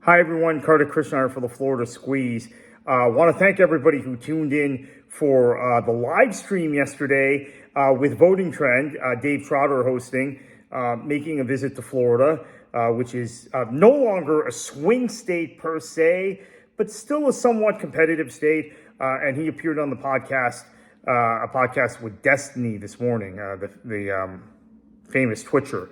Hi, everyone. Kartik Krishnaiyer for the Florida Squeeze. I want to thank everybody who tuned in for the live stream yesterday with Voting Trend, Dave Trotter hosting, making a visit to Florida, which is no longer a swing state per se, but still a somewhat competitive state. And he appeared on the podcast, a podcast with Destiny this morning, the famous Twitcher.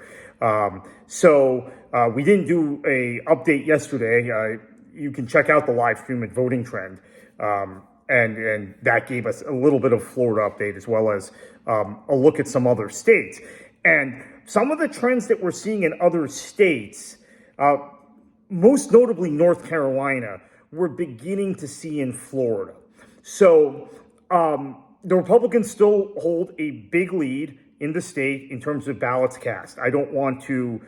So we didn't do a update yesterday. You can check out the live stream at Voting Trend. And that gave us a little bit of Florida update as well as a look at some other states. And some of the trends that we're seeing in other states, most notably North Carolina, we're beginning to see in Florida. So the Republicans still hold a big lead in the state in terms of ballots cast. I don't want to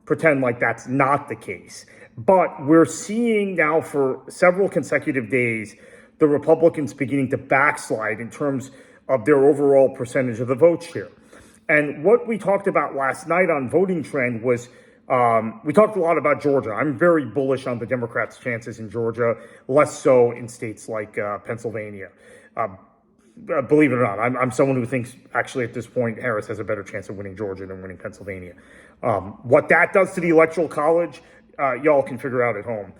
pretend like that's not the case. But we're seeing now for several consecutive days the Republicans beginning to backslide in terms of their overall percentage of the vote share. And what we talked about last night on Voting Trend was we talked a lot about Georgia. I'm very bullish on the Democrats' chances in Georgia, less so in states like Pennsylvania. Believe it or not, I'm someone who thinks actually at this point Harris has a better chance of winning Georgia than winning Pennsylvania. What that does to the Electoral College, y'all can figure out at home.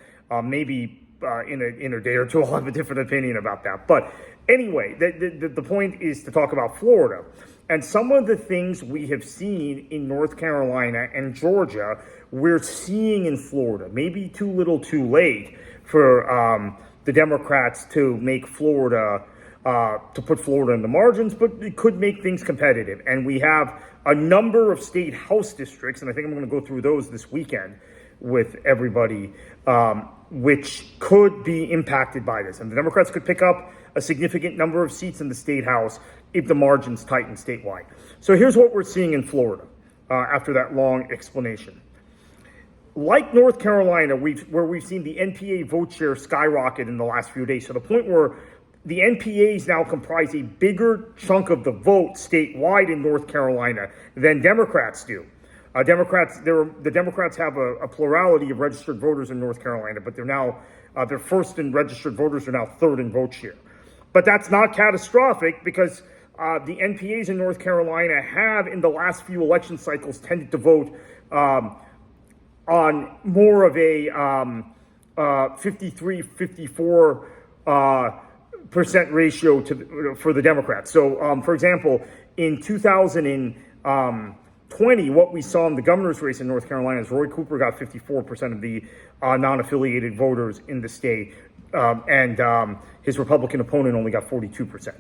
Maybe in a day or two I'll have a different opinion about that. But anyway, the point is to talk about Florida. And some of the things we have seen in North Carolina and Georgia, we're seeing in Florida. Maybe too little too late for the Democrats to make Florida to put Florida in the margins, but it could make things competitive. And we have a number of state house districts, and I think I'm going to go through those this weekend with everybody, which could be impacted by this. And the Democrats could pick up a significant number of seats in the state house if the margins tighten statewide. So here's what we're seeing in Florida after that long explanation. Like North Carolina, where we've seen the NPA vote share skyrocket in the last few days, to the point where the NPAs now comprise a bigger chunk of the vote statewide in North Carolina than Democrats do. The Democrats have a plurality of registered voters in North Carolina, but they're first in registered voters, are now third in vote share. But that's not catastrophic because the NPAs in North Carolina have, in the last few election cycles, tended to vote on more of a 53, 54 percent ratio for the Democrats. So, for example, in 2020, what we saw in the governor's race in North Carolina is Roy Cooper got 54% of the non-affiliated voters in the state, and his Republican opponent only got 42%.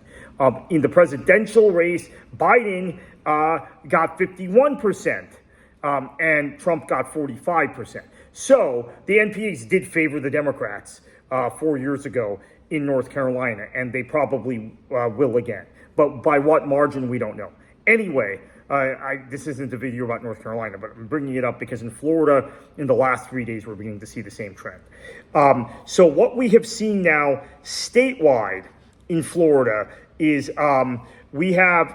In the presidential race, Biden got 51%, and Trump got 45%. So the NPAs did favor the Democrats 4 years ago in North Carolina, and they probably will again. But by what margin, we don't know. Anyway, this isn't a video about North Carolina, but I'm bringing it up because in Florida, in the last 3 days, we're beginning to see the same trend. So what we have seen now statewide in Florida is we have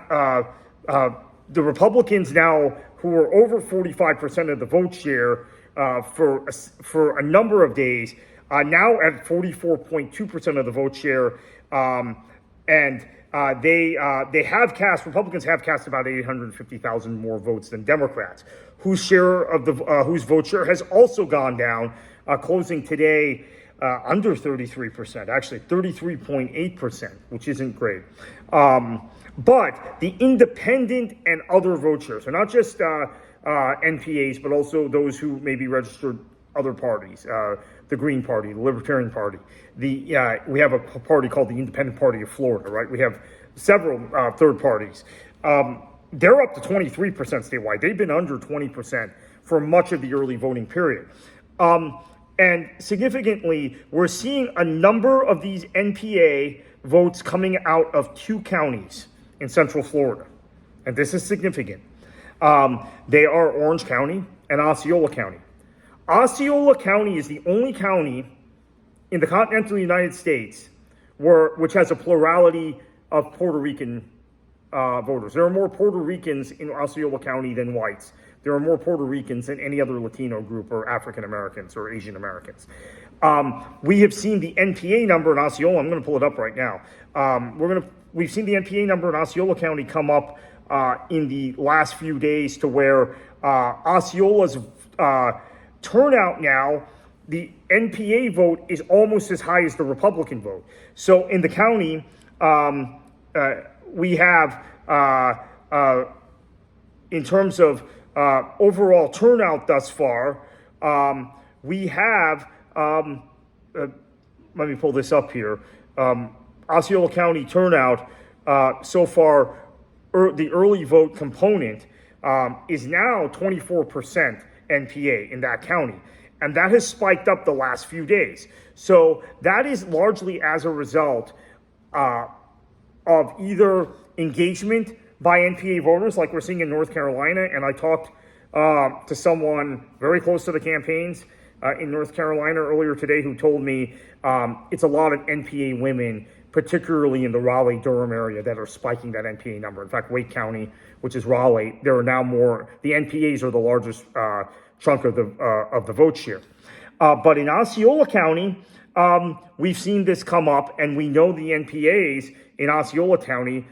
the Republicans now who are over 45% of the vote share for a number of days, now at 44.2% of the vote share, and Republicans have cast about 850,000 more votes than Democrats, whose vote share has also gone down, closing today under 33%, actually 33.8%, which isn't great. But the independent and other vote shares, so not just NPAs, but also those who may be registered other parties, the Green Party, the Libertarian Party. We have a party called the Independent Party of Florida, right? We have several third parties. They're up to 23% statewide. They've been under 20% for much of the early voting period. And significantly, we're seeing a number of these NPA votes coming out of 2 counties in Central Florida. And this is significant. They are Orange County and Osceola County. Osceola County is the only county in the continental United States which has a plurality of Puerto Rican voters. There are more Puerto Ricans in Osceola County than whites. there are more Puerto Ricans than any other Latino group or African Americans or Asian Americans. We have seen the NPA number in Osceola. I'm going to pull it up right now. We've seen the NPA number in Osceola County come up in the last few days to where Osceola's turnout now, the NPA vote is almost as high as the Republican vote. So in the county, we have, in terms of overall turnout thus far, we have, let me pull this up here, Osceola County turnout so far, the early vote component is now 24% NPA in that county. And that has spiked up the last few days. So that is largely as a result of either engagement by NPA voters like we're seeing in North Carolina. And I talked to someone very close to the campaigns in North Carolina earlier today who told me it's a lot of NPA women, particularly in the Raleigh-Durham area, that are spiking that NPA number. In fact, Wake County, which is Raleigh, there are now more, the NPAs are the largest chunk of the vote share. But in Osceola County, we've seen this come up, and we know the NPAs in Osceola County,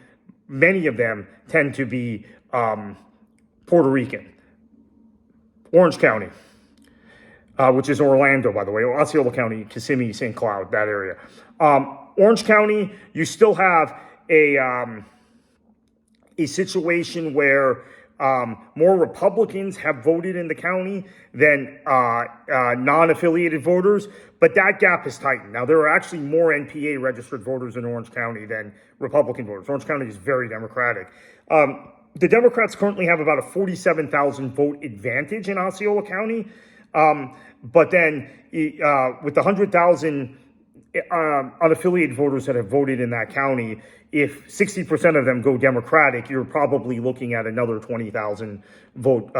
many of them tend to be Puerto Rican. Orange County, which is Orlando, by the way, Osceola County, Kissimmee, St. Cloud, that area. Orange County, you still have a situation where more Republicans have voted in the county than non-affiliated voters, but that gap has tightened. Now, there are actually more NPA registered voters in Orange County than Republican voters. Orange County is very Democratic. The Democrats currently have about a 47,000 vote advantage in Osceola County, but then with the 100,000 unaffiliated voters that have voted in that county, if 60% of them go Democratic, you're probably looking at another 20,000 vote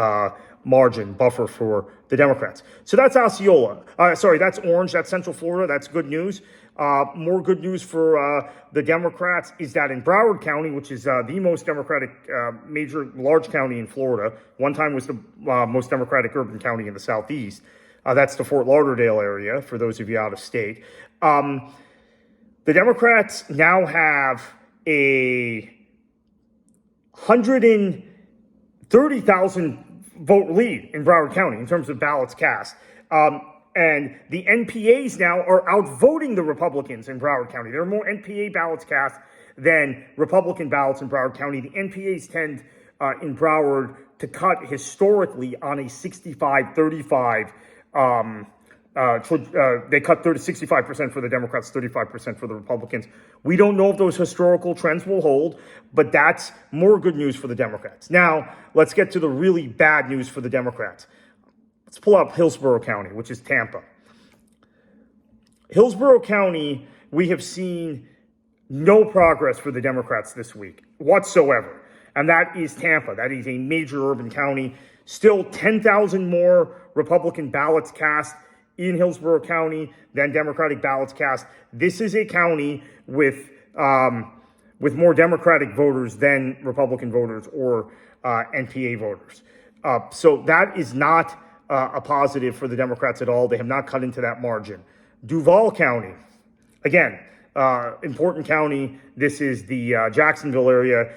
margin buffer for the Democrats. So that's Osceola. That's Orange. That's Central Florida. That's good news. More good news for the Democrats is that in Broward County, which is the most Democratic large county in Florida, one time was the most Democratic urban county in the Southeast. That's the Fort Lauderdale area, for those of you out of state. The Democrats now have a 130,000 vote lead in Broward County in terms of ballots cast. And the NPAs now are outvoting the Republicans in Broward County. There are more NPA ballots cast than Republican ballots in Broward County. The NPAs tend in Broward to cut historically on a 65-35. They cut 65% for the Democrats, 35% for the Republicans. We don't know if those historical trends will hold, but that's more good news for the Democrats. Now, let's get to the really bad news for the Democrats. Let's pull up Hillsborough County, which is Tampa. Hillsborough County, we have seen no progress for the Democrats this week whatsoever. And that is Tampa. That is a major urban county. Still 10,000 more Republican ballots cast in Hillsborough County than Democratic ballots cast. This is a county with more Democratic voters than Republican voters or NPA voters. So that is not a positive for the Democrats at all. They have not cut into that margin. Duval County, again, important county. This is the Jacksonville area.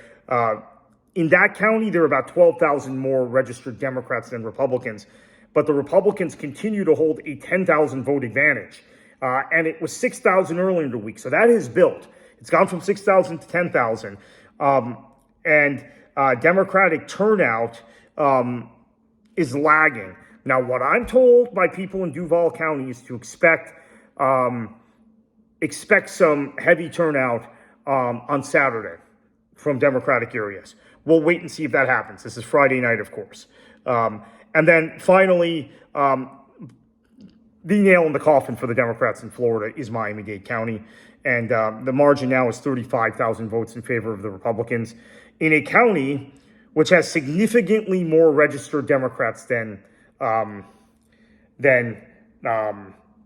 In that county, there are about 12,000 more registered Democrats than Republicans, but the Republicans continue to hold a 10,000 vote advantage. And it was 6,000 earlier in the week. So that has built. It's gone from 6,000 to 10,000. And Democratic turnout is lagging. Now, what I'm told by people in Duval County is to expect some heavy turnout on Saturday from Democratic areas. We'll wait and see if that happens. This is Friday night, of course. And then finally, the nail in the coffin for the Democrats in Florida is Miami-Dade County. And the margin now is 35,000 votes in favor of the Republicans in a county which has significantly more registered Democrats than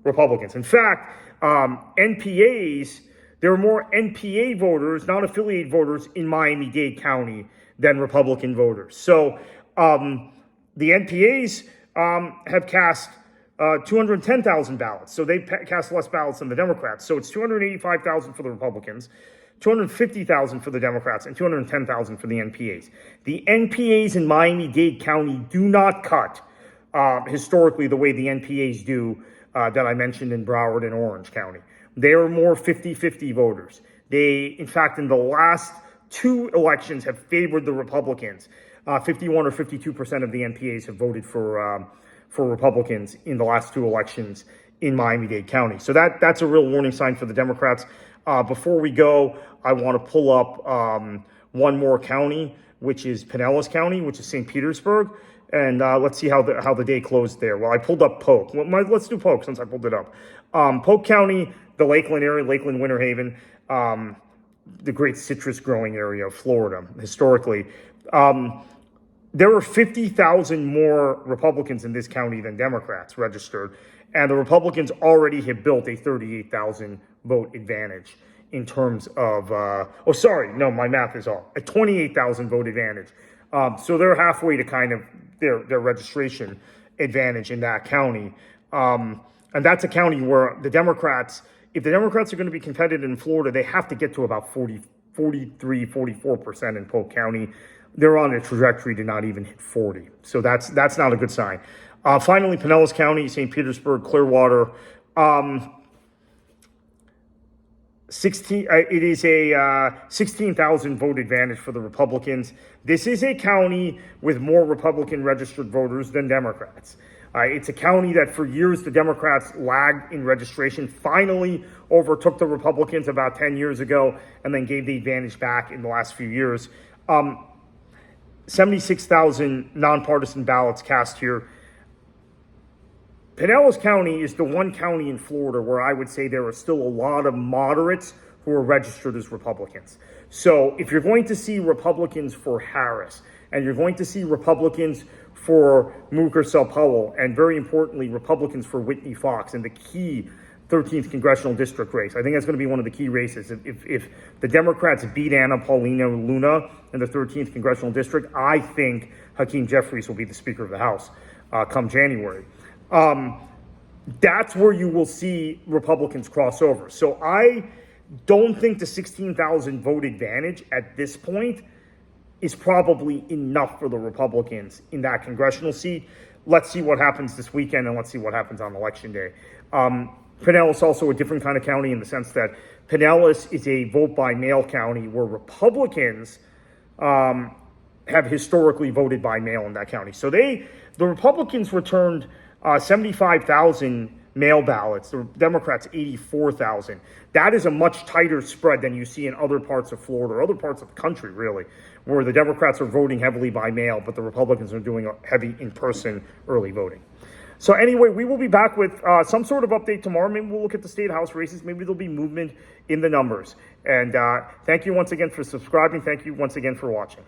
Republicans. In fact, NPAs, there are more NPA voters, non-affiliated voters in Miami-Dade County than Republican voters. So The NPAs have cast 210,000 ballots. So they cast less ballots than the Democrats. So it's 285,000 for the Republicans, 250,000 for the Democrats, and 210,000 for the NPAs. The NPAs in Miami-Dade County do not cut historically the way the NPAs do that I mentioned in Broward and Orange County. They are more 50-50 voters. They, in fact, in the last two elections have favored the Republicans. 51 or 52% of the NPAs have voted for Republicans in the last two elections in Miami-Dade County. So that's a real warning sign for the Democrats. Before we go, I want to pull up one more county, which is Pinellas County, which is St. Petersburg. And let's see how the day closed there. Well, I pulled up Polk. Well, let's do Polk since I pulled it up. Polk County, the Lakeland area, Lakeland, Winter Haven, the great citrus growing area of Florida, historically. There were 50,000 more Republicans in this county than Democrats registered. And the Republicans already have built a 38,000 vote advantage in terms of, my math is off, a 28,000 vote advantage. So they're halfway to kind of their registration advantage in that county. And that's a county where the Democrats, if the Democrats are going to be competitive in Florida, they have to get to about 44% in Polk County. They're on a trajectory to not even hit 40. So that's not a good sign. Finally, Pinellas County, St. Petersburg, Clearwater. It is a 16,000 vote advantage for the Republicans. This is a county with more Republican registered voters than Democrats. It's a county that for years the Democrats lagged in registration, finally overtook the Republicans about 10 years ago, and then gave the advantage back in the last few years. 76,000 nonpartisan ballots cast here. Pinellas County is the one county in Florida where I would say there are still a lot of moderates who are registered as Republicans. So if you're going to see Republicans for Harris, and you're going to see Republicans for Mukersel Powell, and very importantly, Republicans for Whitney Fox in the key 13th congressional district race. I think that's going to be one of the key races. If the Democrats beat Anna Paulina Luna in the 13th congressional district, I think Hakeem Jeffries will be the Speaker of the House come January. That's where you will see Republicans cross over. So I don't think the 16,000 vote advantage at this point is probably enough for the Republicans in that congressional seat. Let's see what happens this weekend, and let's see what happens on Election Day. Pinellas is also a different kind of county in the sense that Pinellas is a vote-by-mail county where Republicans have historically voted by mail in that county. So the Republicans returned 75,000 mail ballots, the Democrats 84,000. That is a much tighter spread than you see in other parts of Florida, or other parts of the country, really, where the Democrats are voting heavily by mail, but the Republicans are doing heavy in-person early voting. So anyway, we will be back with some sort of update tomorrow. Maybe we'll look at the state house races. Maybe there'll be movement in the numbers. And thank you once again for subscribing. Thank you once again for watching.